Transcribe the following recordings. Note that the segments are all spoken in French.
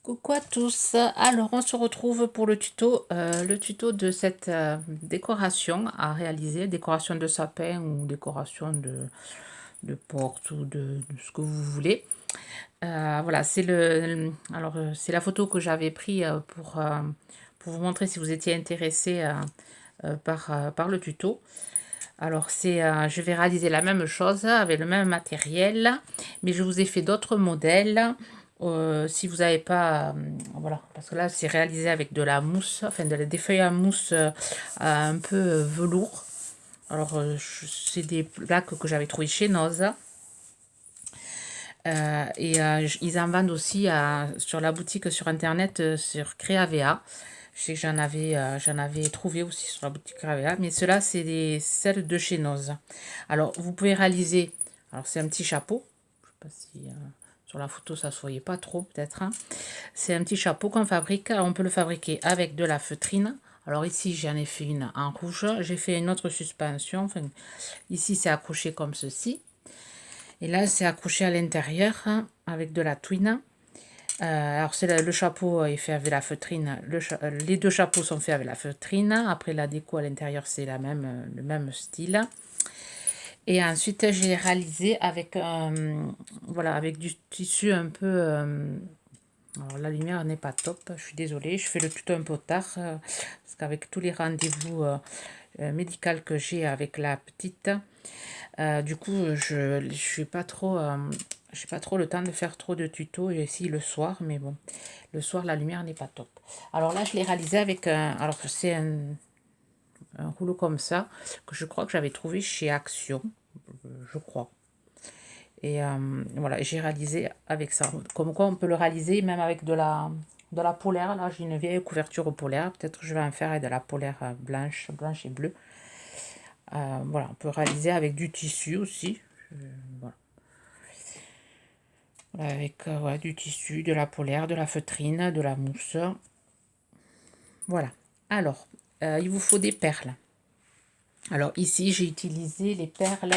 Coucou à tous, alors on se retrouve pour le tuto de cette décoration à réaliser, décoration de sapin ou décoration de porte ou de ce que vous voulez. Voilà, c'est la photo que j'avais prise pour vous montrer si vous étiez intéressé par le tuto. Alors je vais réaliser la même chose avec le même matériel, mais je vous ai fait d'autres modèles. Si vous n'avez pas, voilà, parce que là c'est réalisé avec de la mousse, enfin des feuilles à mousse un peu velours. Alors c'est des plaques que j'avais trouvées chez Noz. Ils en vendent aussi sur la boutique sur internet sur Creavea. Je sais que j'en avais trouvé aussi sur la boutique Creavea, mais ceux-là, c'est celles de chez Noz. Alors, vous pouvez réaliser, alors c'est un petit chapeau, je ne sais pas si sur la photo ça ne se voyait pas trop peut-être, hein. C'est un petit chapeau qu'on fabrique, alors on peut le fabriquer avec de la feutrine. Alors ici, j'en ai fait une en rouge, j'ai fait une autre suspension, enfin, ici c'est accroché comme ceci. Et là, c'est accroché à l'intérieur hein, avec de la twine. Alors, le chapeau est fait avec la feutrine. Les deux chapeaux sont faits avec la feutrine. Après, la déco à l'intérieur, c'est le même style. Et ensuite, j'ai réalisé avec, voilà, avec du tissu un peu... alors, la lumière n'est pas top, je suis désolée. Je fais le tuto un peu tard, parce qu'avec tous les rendez-vous médicaux que j'ai avec la petite, du coup, je suis pas trop, j'ai pas trop le temps de faire trop de tutos ici le soir, mais bon, le soir la lumière n'est pas top. Alors là, je l'ai réalisé avec alors que c'est un rouleau comme ça que je crois que j'avais trouvé chez Action, je crois. Et voilà, j'ai réalisé avec ça. Comme quoi, on peut le réaliser même avec de la polaire. Là, j'ai une vieille couverture polaire. Peut-être que je vais en faire avec de la polaire blanche et bleue. Voilà, on peut réaliser avec du tissu aussi. Voilà. Avec ouais, du tissu, de la polaire, de la feutrine, de la mousse. Voilà. Alors, il vous faut des perles. Alors ici, j'ai utilisé les perles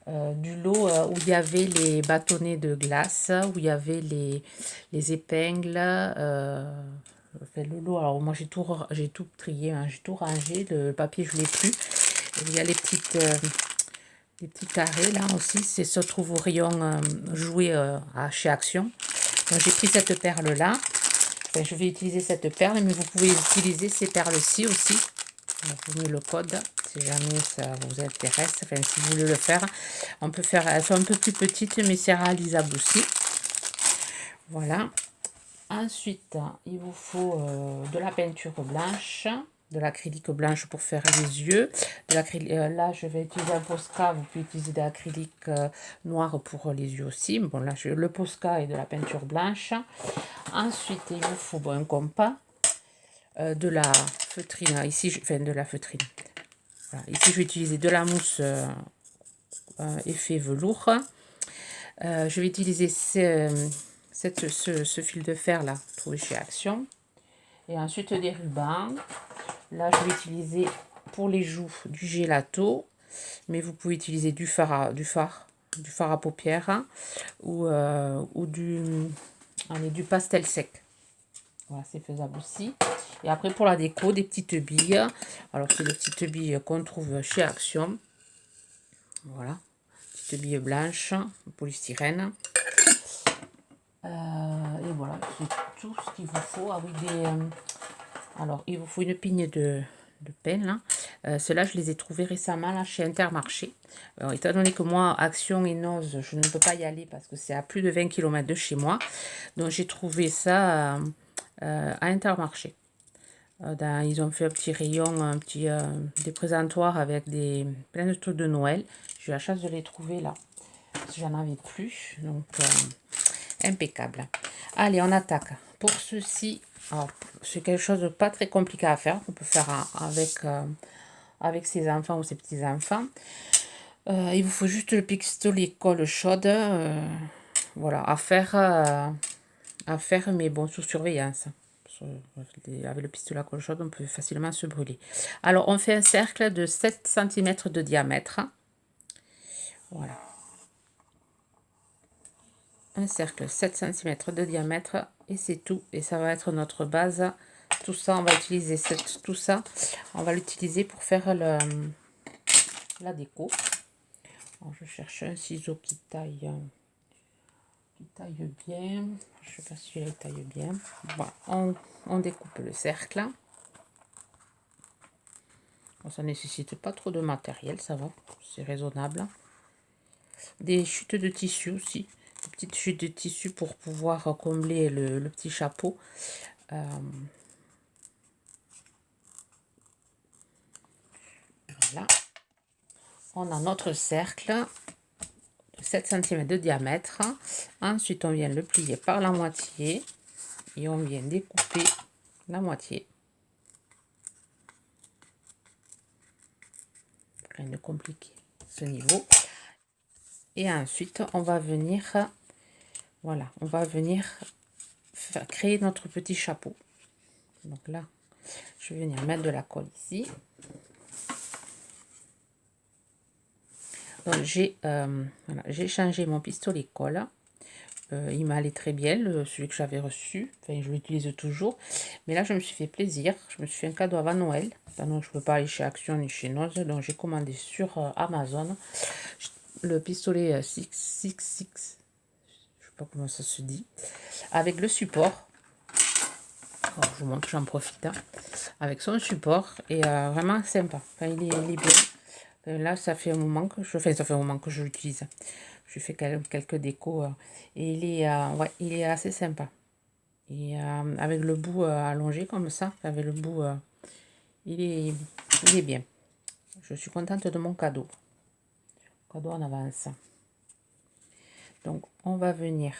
du lot où il y avait les bâtonnets de glace, où il y avait les épingles. Enfin, le lot, alors moi j'ai tout trié, hein, j'ai tout rangé. Le papier, je ne l'ai plus. Il y a les petits carrés là aussi, c'est se trouve au rayon jouet chez Action. Donc j'ai pris cette perle là. Enfin, je vais utiliser cette perle, mais vous pouvez utiliser ces perles-ci aussi. Donc, vous mettez le code si jamais ça vous intéresse. Enfin, si vous voulez le faire, on peut faire. Elles sont un peu plus petites, mais c'est réalisable aussi. Voilà. Ensuite, il vous faut de la peinture blanche, de l'acrylique blanche pour faire les yeux. Là, je vais utiliser un Posca. Vous pouvez utiliser de l'acrylique noir pour les yeux aussi. Bon, là, le Posca et de la peinture blanche. Ensuite, il vous faut un compas, de la feutrine. Ici, de la feutrine. Voilà. Ici, je vais utiliser de la mousse effet velours. Je vais utiliser ce fil de fer là, trouvé chez Action. Et ensuite des rubans. Là, je vais utiliser pour les joues du gelato, mais vous pouvez utiliser du fard à paupières hein, ou du pastel sec. Voilà, c'est faisable aussi. Et après, pour la déco, des petites billes. Alors, c'est des petites billes qu'on trouve chez Action. Voilà, petites billes blanches, polystyrène. Et voilà, c'est tout ce qu'il vous faut. Ah oui, alors, il vous faut une pigne de pelle. Ceux-là, je les ai trouvés récemment là, chez Intermarché. Alors, étant donné que moi, Action et Noz, je ne peux pas y aller parce que c'est à plus de 20 km de chez moi. Donc, j'ai trouvé ça à Intermarché. Ils ont fait un petit rayon, des présentoirs avec plein de trucs de Noël. J'ai eu la chance de les trouver là. Parce que j'en avais plus. Donc, impeccable. Allez, on attaque. Pour ceci, c'est quelque chose de pas très compliqué à faire. On peut faire avec ses enfants ou ses petits-enfants. Il vous faut juste le pistolet colle chaude. Voilà, à faire, mais bon, sous surveillance. Avec le pistolet à colle chaude, on peut facilement se brûler. Alors, on fait un cercle de 7 cm de diamètre. Voilà. un cercle 7 cm de diamètre et c'est tout. Et ça va être notre base. Tout ça, on va utiliser tout ça. On va l'utiliser pour faire la déco. Alors, je cherche un ciseau qui taille bien. Je sais pas si il taille bien. Bon, on découpe le cercle. Bon, ça nécessite pas trop de matériel, ça va, c'est raisonnable. Des chutes de tissu aussi, des petites chutes de tissu pour pouvoir combler le petit chapeau. Voilà. On a notre cercle de 7 cm de diamètre. Ensuite, on vient le plier par la moitié et on vient découper la moitié. Rien de compliqué ce niveau. Et ensuite, on va venir, voilà, on va venir créer notre petit chapeau. Donc là, je vais venir mettre de la colle ici. Donc j'ai changé mon pistolet colle. Il m'allait très bien, celui que j'avais reçu. Enfin, je l'utilise toujours. Mais là, je me suis fait plaisir. Je me suis fait un cadeau avant Noël. Donc, je ne peux pas aller chez Action ni chez Noz. Donc, j'ai commandé sur Amazon le pistolet 666. Je sais pas comment ça se dit. Avec le support. Alors, je vous montre, j'en profite. Hein. Avec son support. Et vraiment sympa. Enfin, il est bien. Là, ça fait un moment que ça fait un moment que je l'utilise. Je fais quelques décos et ouais, il est assez sympa. Et avec le bout allongé comme ça, avec le bout, il est bien. Je suis contente de mon cadeau. Cadeau en avance. Donc, on va venir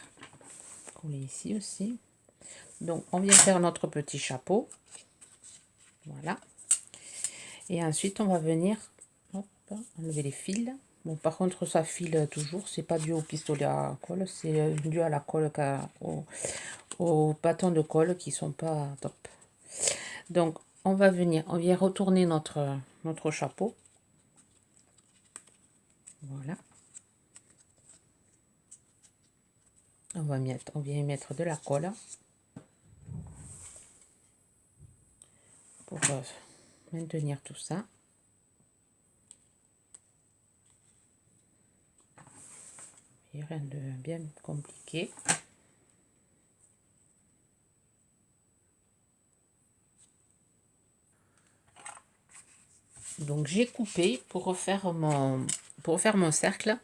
coller ici aussi. Donc, on vient faire notre petit chapeau. Voilà. Et ensuite, on va venir enlever les fils. Bon, par contre, ça file toujours. C'est pas dû au pistolet à colle, c'est dû à la colle, aux bâtons de colle qui sont pas top. Donc, on vient retourner notre chapeau. Voilà. On vient y mettre de la colle pour maintenir tout ça. Il n'y a rien de bien compliqué. Donc j'ai coupé pour refaire mon cercle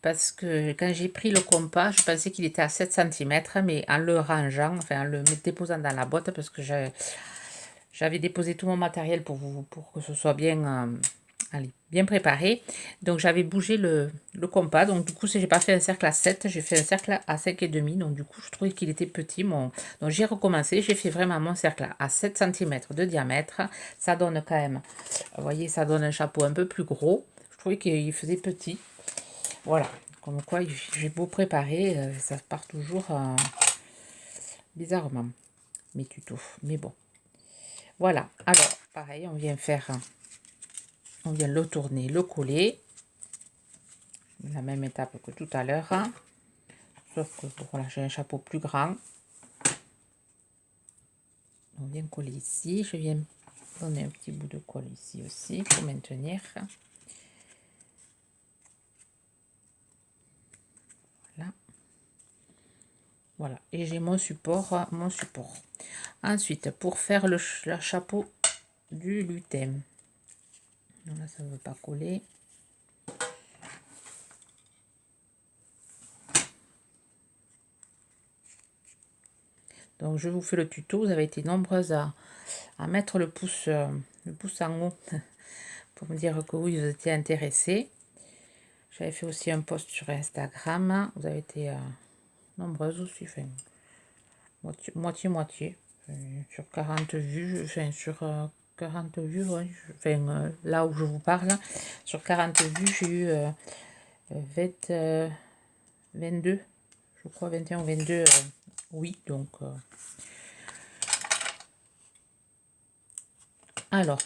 parce que quand j'ai pris le compas, je pensais qu'il était à 7 cm, mais en le rangeant, enfin en le déposant dans la boîte, parce que j'avais déposé tout mon matériel pour que ce soit bien, bien préparé. Donc j'avais bougé le compas. Donc du coup, si j'ai pas fait un cercle à 7, j'ai fait un cercle à 5,5. Donc du coup, je trouvais qu'il était petit. Donc j'ai recommencé. J'ai fait vraiment mon cercle à 7 cm de diamètre. Ça donne quand même, vous voyez, ça donne un chapeau un peu plus gros. Je trouvais qu'il faisait petit. Voilà. Comme quoi, j'ai beau préparer, ça part toujours bizarrement, mes tutos. Mais bon. Voilà. Alors, pareil, on vient le tourner, le coller. La même étape que tout à l'heure. Sauf que voilà, j'ai un chapeau plus grand. On vient coller ici. Je viens donner un petit bout de colle ici aussi pour maintenir. Voilà. Voilà. Et j'ai mon support, Ensuite, pour faire le chapeau du lutin. Là, ça ne veut pas coller. Donc, je vous fais le tuto. Vous avez été nombreuses à mettre le pouce en haut pour me dire que oui, vous étiez intéressés. J'avais fait aussi un post sur Instagram. Vous avez été nombreuses aussi. Enfin, moitié. Sur 40 vues. Enfin, sur 40 vues, ouais, enfin, là où je vous parle, sur 40 vues, j'ai eu 22, je crois 21 ou 22, oui, donc... Alors,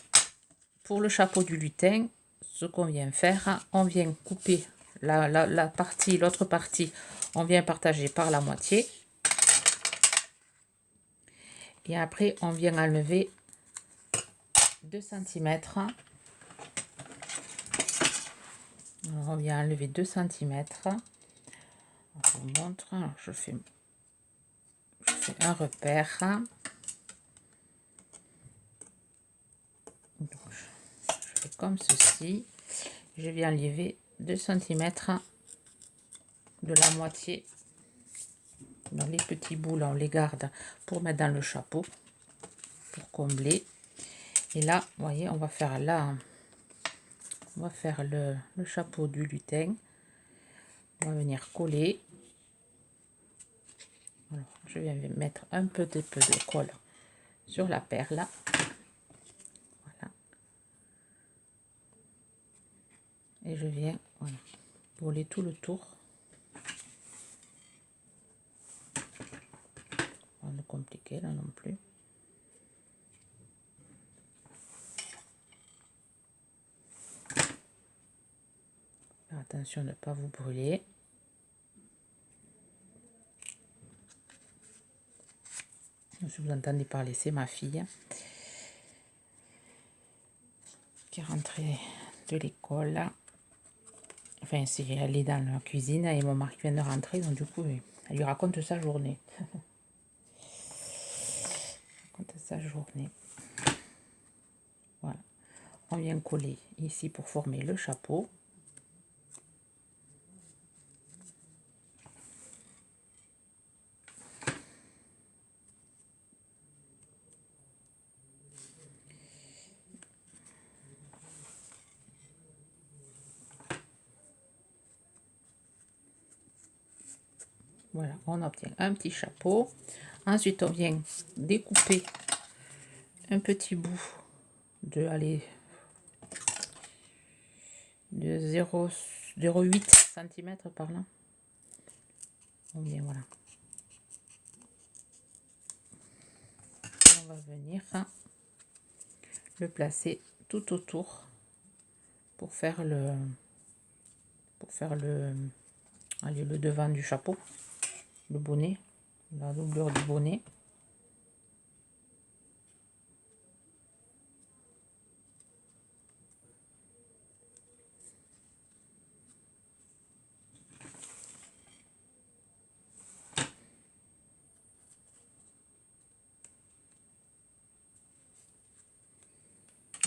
pour le chapeau du lutin, ce qu'on vient faire, on vient couper l'autre partie, On vient partager par la moitié. Et après, on vient enlever 2 cm. Alors, on vient enlever 2 cm. Je vous montre. Alors, je fais un repère. Donc, je fais comme ceci. Je viens enlever 2 cm de la moitié. Dans les petits bouts là, on les garde pour mettre dans le chapeau, pour combler. Et là, vous voyez, on va faire là, on va faire le chapeau du lutin. On va venir coller. Alors, je viens mettre un peu de colle sur la perle. Voilà. Et je viens, voilà, coller tout le tour. Pas de compliqué là non plus. Faire attention de ne pas vous brûler. Si vous entendez parler, c'est ma fille qui est rentrée de l'école. Enfin, elle est dans la cuisine et mon mari vient de rentrer, donc du coup, elle lui raconte sa journée. Voilà. On vient coller ici pour former le chapeau. Voilà, on obtient un petit chapeau. Ensuite, on vient découper un petit bout de, allez, de 0,8 cm par là. On vient, voilà. On va venir le placer tout autour pour faire le allez, le devant du chapeau, le bonnet, la doublure du bonnet.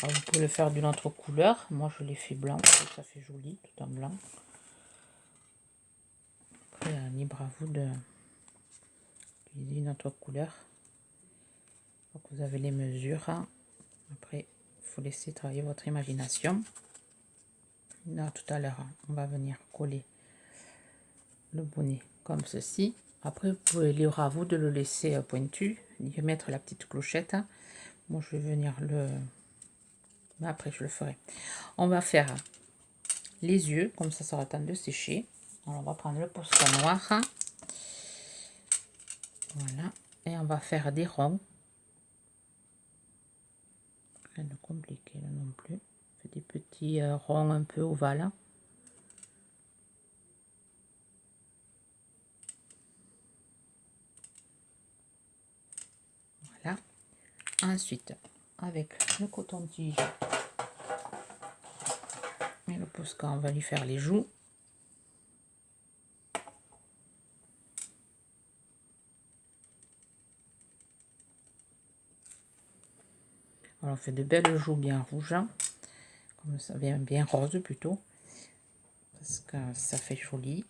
Alors, vous pouvez le faire d'une autre couleur. Moi, je l'ai fait blanc, ça fait joli, tout en blanc. Après, libre à vous de utiliser une autre couleur. Donc, vous avez les mesures. Après, il faut laisser travailler votre imagination. Là, tout à l'heure, on va venir coller le bonnet comme ceci. Après, vous pouvez, libre à vous de le laisser pointu, de mettre la petite clochette. Moi, je vais venir le... Mais après, je le ferai. On va faire les yeux, comme ça sera le temps de sécher. Alors, on va prendre le Posca noir. Voilà. Et on va faire des ronds. Rien de compliqué là non plus. On fait des petits ronds un peu ovales. Voilà. Ensuite, avec le coton-tige et le Posca, on va lui faire les joues. Alors, on fait de belles joues bien rouges, comme ça, bien rose plutôt, parce que ça fait joli.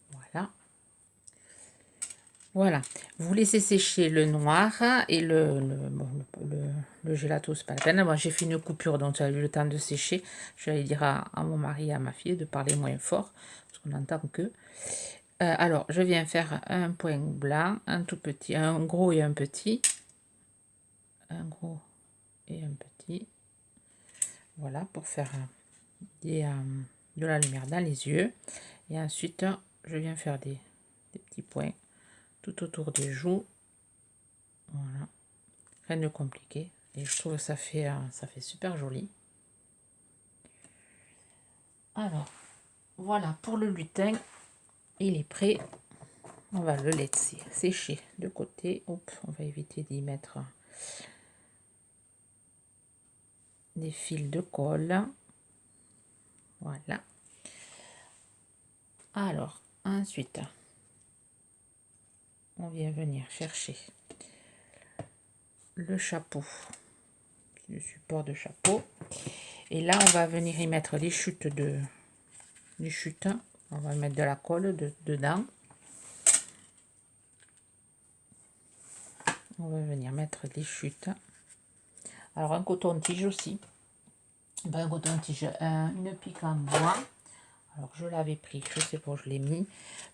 Voilà. Voilà, vous laissez sécher le noir et le gelato, c'est pas la peine. Moi, j'ai fait une coupure, donc ça a eu le temps de sécher. Je vais dire à mon mari et à ma fille de parler moins fort, parce qu'on entend que. Alors, je viens faire un point blanc, un tout petit, un gros et un petit. Un gros et un petit. Voilà, pour faire de la lumière dans les yeux. Et ensuite, je viens faire des petits points tout autour des joues. Voilà, rien de compliqué. Et je trouve que ça fait super joli. Alors, Voilà pour le lutin, il est prêt. On va le laisser sécher de côté. Hop, on va éviter d'y mettre des fils de colle. Voilà. Alors, ensuite, on vient venir chercher le chapeau, le support de chapeau. Et là, on va venir y mettre les chutes On va mettre de la colle dedans. On va venir mettre les chutes. Alors, un coton-tige aussi. Ben, un coton-tige, une pique en bois. Alors, je l'avais pris, je sais pas, je l'ai mis.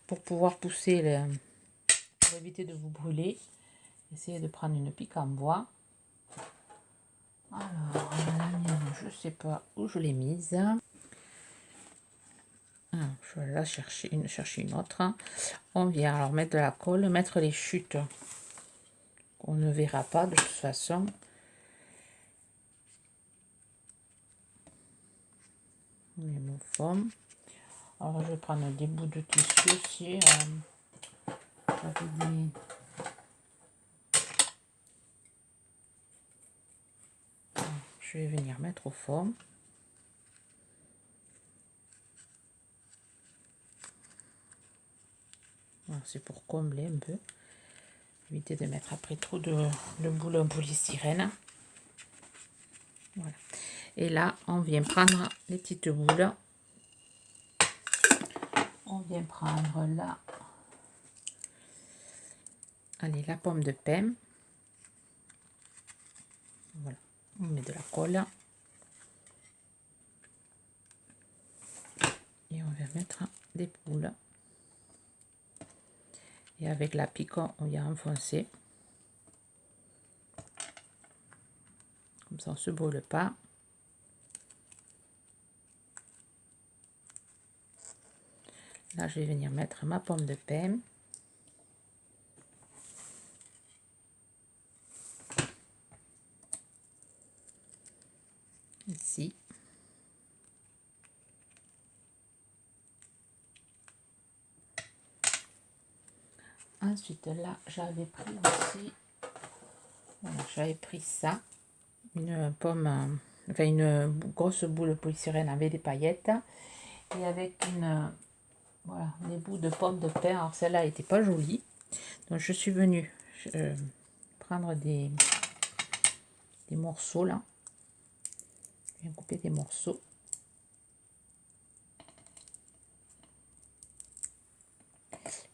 Pour pouvoir pousser, pour éviter de vous brûler, essayez de prendre une pique en bois. Alors, la mienne, je sais pas où je l'ai mise. Je vais la chercher une autre. On vient alors mettre de la colle, mettre les chutes qu'on ne verra pas de toute façon. Les mots formes. Alors je vais prendre des bouts de tissu aussi. Je vais venir mettre aux formes. C'est pour combler un peu. Éviter de mettre après trop de boules en polystyrène. Voilà. Et là, on vient prendre les petites boules. On vient prendre là. Allez, la pomme de pin. Voilà. On met de la colle. Et on va mettre des boules. Et avec la pique, on vient enfoncer. Comme ça, on ne se brûle pas. Là, je vais venir mettre ma pomme de pin. Ici. Ensuite, là, j'avais pris aussi, voilà, j'avais pris ça, une pomme, enfin une grosse boule de polystyrène avec des paillettes et avec voilà, des bouts de pomme de pin. Alors celle-là n'était pas jolie, donc je suis venue prendre des morceaux là, je viens couper des morceaux.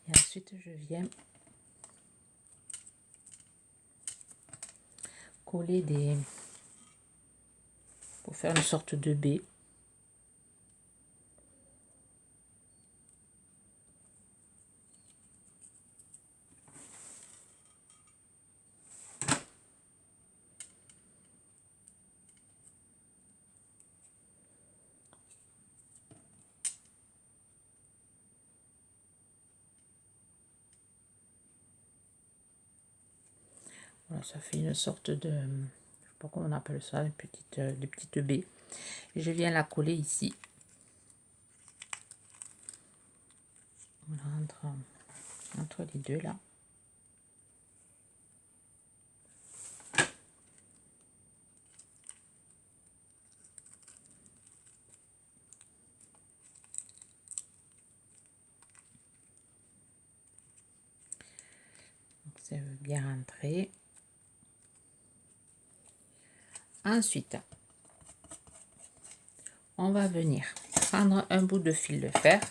Et ensuite, je viens coller pour faire une sorte de baie. Voilà, ça fait une sorte de, je sais pas comment on appelle ça, une petite, des petites baies. Et je viens la coller ici. Voilà, entre les deux là. Donc, ça veut bien rentrer. Ensuite, on va venir prendre un bout de fil de fer.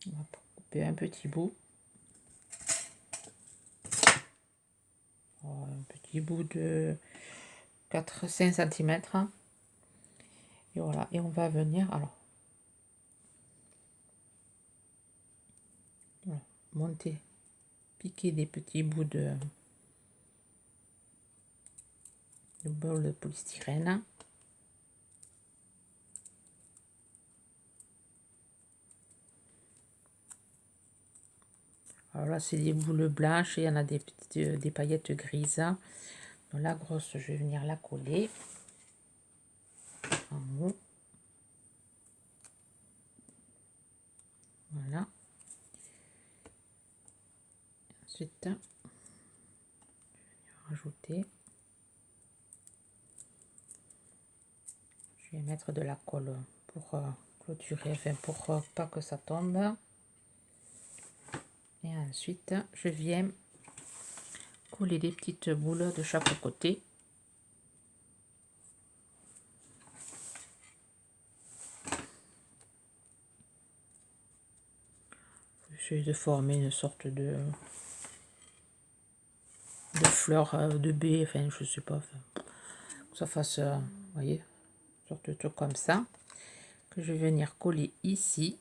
On va couper un petit bout. Un petit bout de 4-5 cm. Et voilà, et on va venir alors voilà, monter, piquer des petits bouts de bol de polystyrène. Alors là, c'est des boules blanches et il y en a des petites des paillettes grises. Donc la grosse, je vais venir la coller. en haut. Voilà. Ensuite, rajouter. Je vais mettre de la colle pour clôturer, enfin pour pas que ça tombe. Et ensuite, je viens coller des petites boules de chaque côté. J'essaie de former une sorte de fleur de baie, enfin je sais pas, enfin, que ça fasse, vous voyez, une sorte de truc comme ça, que je vais venir coller ici,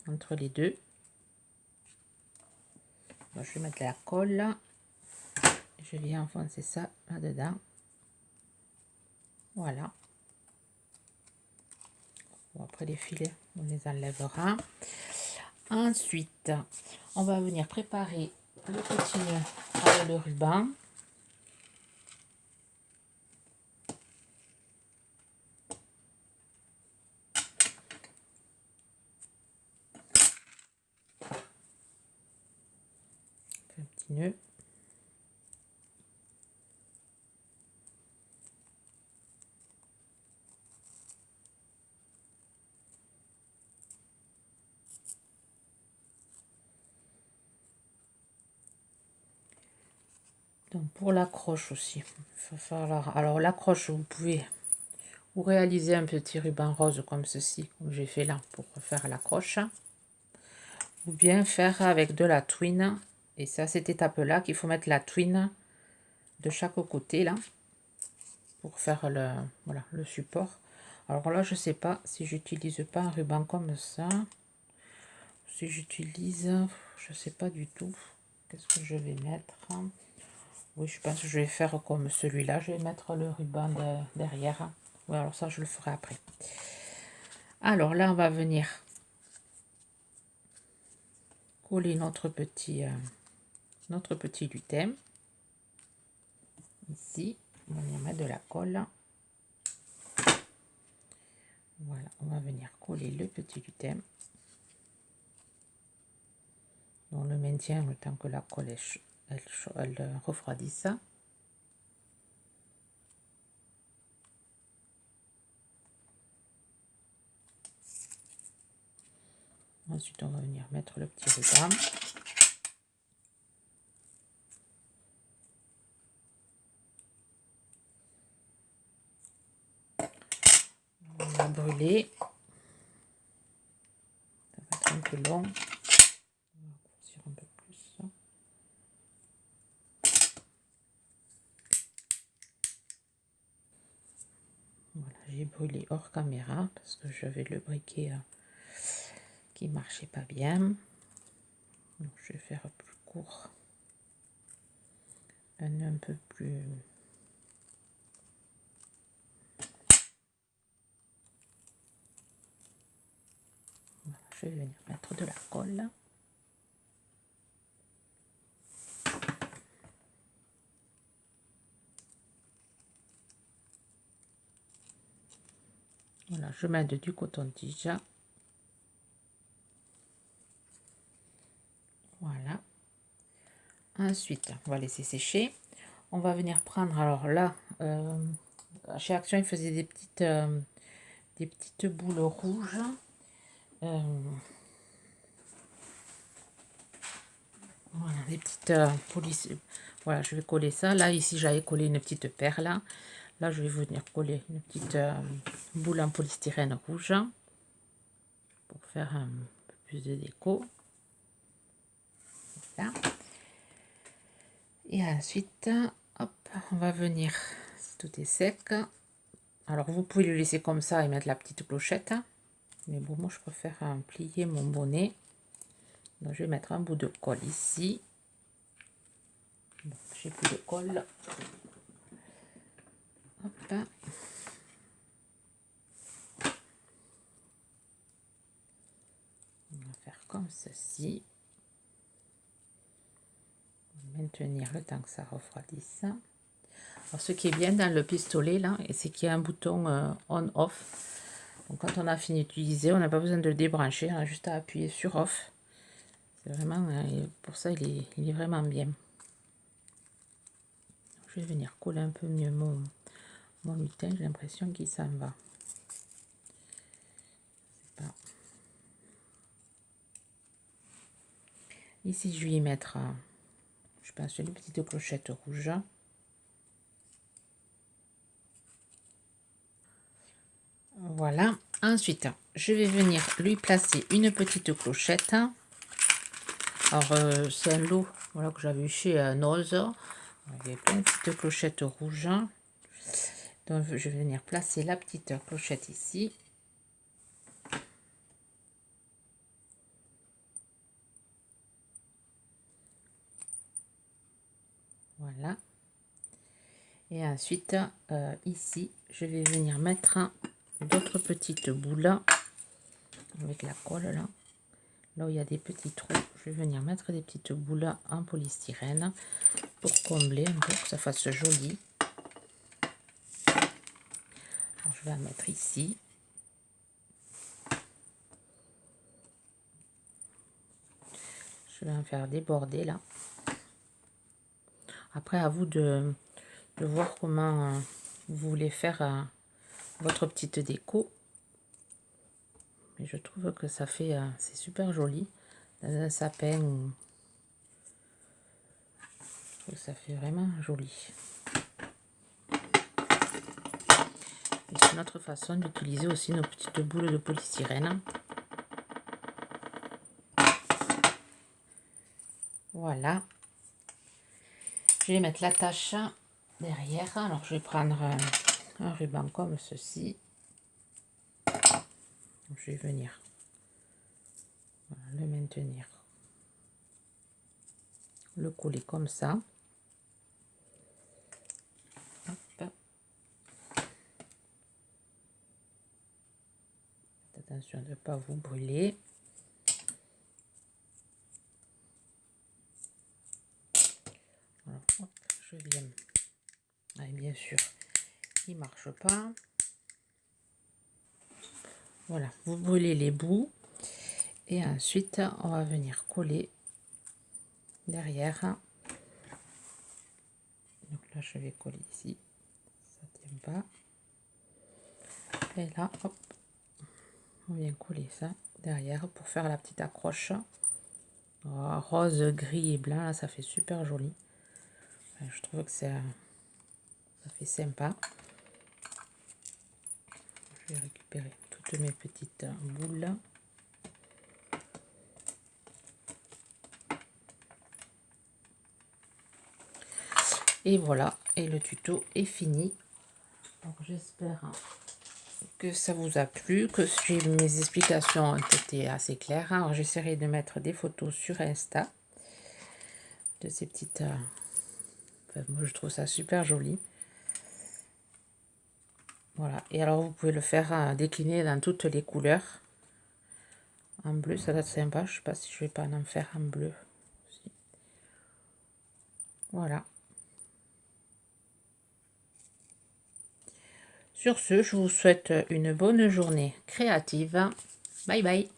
entre les deux. Bon, je vais mettre la colle, je viens enfoncer ça là-dedans. Voilà. Bon, après les filets, on les enlèvera. Ensuite, on va venir préparer le petit nœud avec le ruban. Un petit nœud. Donc pour l'accroche aussi, il va falloir, alors l'accroche, vous pouvez ou réaliser un petit ruban rose comme ceci, comme j'ai fait là pour faire l'accroche, ou bien faire avec de la twine. Et c'est à cette étape là qu'il faut mettre la twine de chaque côté là pour faire le, voilà, le support. Alors là je sais pas si j'utilise pas un ruban comme ça, si j'utilise, je sais pas du tout. Qu'est-ce que je vais mettre? Oui, je pense que je vais faire comme celui-là, je vais mettre le ruban derrière. Oui, alors ça je le ferai après. Alors là on va venir coller notre petit lutin. Ici, on va venir mettre de la colle. Voilà, on va venir coller le petit lutin. On le maintient le temps que la colle elle refroidisse. Ensuite, on va venir mettre le petit ruban. On va brûler. Ça va être un peu long. On va raccourcir un peu plus. Voilà, j'ai brûlé hors caméra parce que j'avais le briquet qui marchait pas bien. Donc, je vais faire plus court. Un peu plus... Voilà, je vais venir mettre de la colle. Voilà, je mets du coton-tige. Voilà. Ensuite, on va laisser sécher. On va venir prendre, alors là, chez Action, ils faisaient des petites boules rouges. Voilà, des petites polices. Voilà, je vais coller ça. Là, ici, j'avais collé une petite perle. Là, je vais venir coller une petite boule en polystyrène rouge pour faire un peu plus de déco. Voilà. Et ensuite, hop, on va venir, si tout est sec. Alors, vous pouvez le laisser comme ça et mettre la petite clochette. Mais bon, moi, je préfère plier mon bonnet. Donc, je vais mettre un bout de colle ici. Bon, j'ai plus de colle. Hop. On va faire comme ceci. Maintenir le temps que ça refroidisse. Alors, ce qui est bien dans le pistolet là, c'est qu'il y a un bouton on-off. Donc quand on a fini d'utiliser, on n'a pas besoin de le débrancher, on a juste à appuyer sur off. C'est vraiment, pour ça il est vraiment bien. Je vais venir coller un peu mieux mon lutin, j'ai l'impression qu'il s'en va. Ici je vais y mettre, je pense, une petite clochette rouge. Voilà. Ensuite, je vais venir lui placer une petite clochette. Alors, c'est un lot, voilà, que j'avais eu chez Nose. Il y avait plein de petites clochettes rouges. Donc, je vais venir placer la petite clochette ici. Voilà. Et ensuite, ici, je vais venir mettre d'autres petites boules avec la colle là. Là où il y a des petits trous, je vais venir mettre des petites boules en polystyrène pour combler un peu, que ça fasse joli. Alors, je vais en mettre ici. Je vais en faire déborder là. Après, à vous de voir comment vous voulez faire votre petite déco. Mais je trouve que ça fait, c'est super joli. Dans un sapin, je trouve que ça fait vraiment joli. Et c'est notre façon d'utiliser aussi nos petites boules de polystyrène. Voilà. Je vais mettre l'attache derrière. Alors, je vais prendre un ruban comme ceci. Je vais venir le maintenir, le coller comme ça. Hop. Faites attention de ne pas vous brûler. Alors, hop, je viens. Ah, bien sûr, il marche pas. Voilà, vous brûlez les bouts et ensuite on va venir coller derrière. Donc là, je vais coller ici, ça tient pas. Et là, hop, on vient coller ça derrière pour faire la petite accroche. Oh, rose, gris et blanc, là, ça fait super joli. Enfin, je trouve que ça fait sympa. Je vais récupérer toutes mes petites boules. Et voilà, et le tuto est fini. Donc j'espère que ça vous a plu, que mes explications ont été assez claires. Alors j'essaierai de mettre des photos sur Insta de ces petites... enfin, moi je trouve ça super joli. Voilà, et alors vous pouvez le faire décliner dans toutes les couleurs. En bleu, ça va être sympa. Je sais pas si je vais pas en faire en bleu aussi. Voilà. Sur ce, je vous souhaite une bonne journée créative. Bye bye.